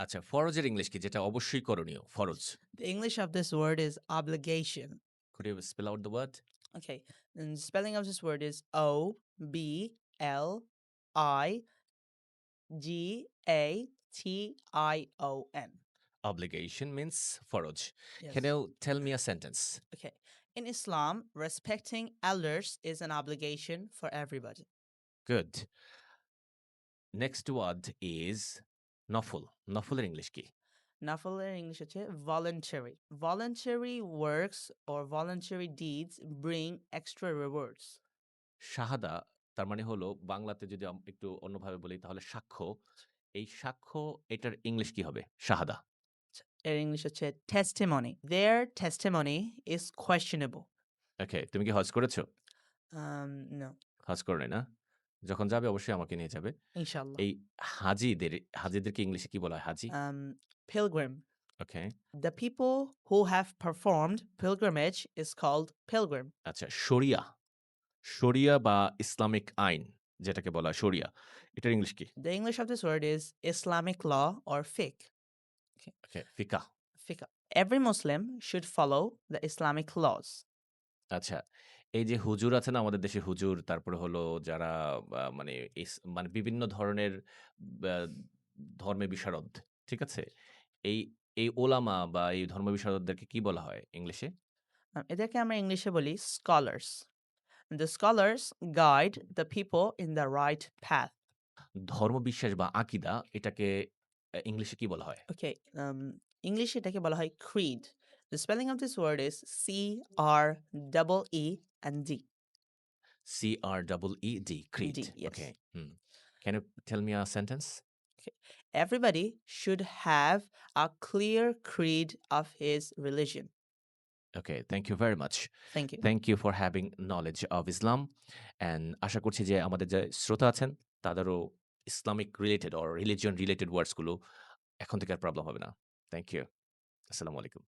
আচ্ছা, ফরজের ইংলিশ কি? যেটা অবশ্যই করণীয়, ফরজ। The English of this word is obligation. Could you spell out the word? Okay, and the spelling of this word is Obligation. Obligation means ফরজ. Can Yes. you tell me a sentence? Okay. In Islam, respecting elders is an obligation for everybody. Good. Next word is নফল। নফলের English কি? Nafiler English হচ্ছে voluntary. Voluntary works or voluntary deeds bring extra rewards. শাহাদা তার মানে হলো বাংলাতে যদি একটু অন্যভাবে বলি তাহলে সাক্ষ্য। এই সাক্ষ্য এটার ইংলিশ কি হবে? শাহাদা। এর ইংলিশ হচ্ছে testimony. Their testimony is questionable. ওকে, তুমি কি হজ করেছো? No. হজ করো নাই না? যখন যাবে অবশ্যই আমাকে নিয়ে যাবে। Inshallah. এই হাজিদেরকে ইংলিশে কি বলা হয়? হাজি? Pilgrim. Okay. The people who have performed pilgrimage is called pilgrim. আচ্ছা, শরিয়া। শরিয়া বা ইসলামিক আইন যেটাকে বলা হয় শরিয়া, এটার ইংলিশ কি? The English of this word is Islamic law or fiqh. Okay, ফিকাহ। Fiqh. Every Muslim should follow the Islamic laws. আচ্ছা, এই যে হুজুর আছে না আমাদের দেশে হুজুর, তারপরে হলো যারা মানে মানে বিভিন্ন ধরনের ব্যা ধর্মে বিশারদ, ঠিক আছে? এই এই ওলামা বা এই ধর্ম বিশারদদেরকে কি বলা হয় ইংলিশে? এদেরকে আমরা ইংলিশে বলি scholars. The scholars guide the people in the right path. ধর্মবিশ্বাস বা আকীদা এটাকে ইংলিশে কি বলা হয়? Okay, ইংলিশে এটাকে বলা হয় creed. The spelling of this word is C-R-E-E-D. C-R-E-E-D, creed. D, yes. Okay. Can you tell me a sentence? Okay. Everybody should have a clear creed of his religion. Okay, thank you very much. Thank you. Thank you for having knowledge of Islam and আশা করছি যে আমাদের যে শ্রোতা আছেন তাদেরও Islamic related or religion related words গুলো এখন থেকে আর প্রবলেম হবে না। Thank you. আসসালামু আলাইকুম।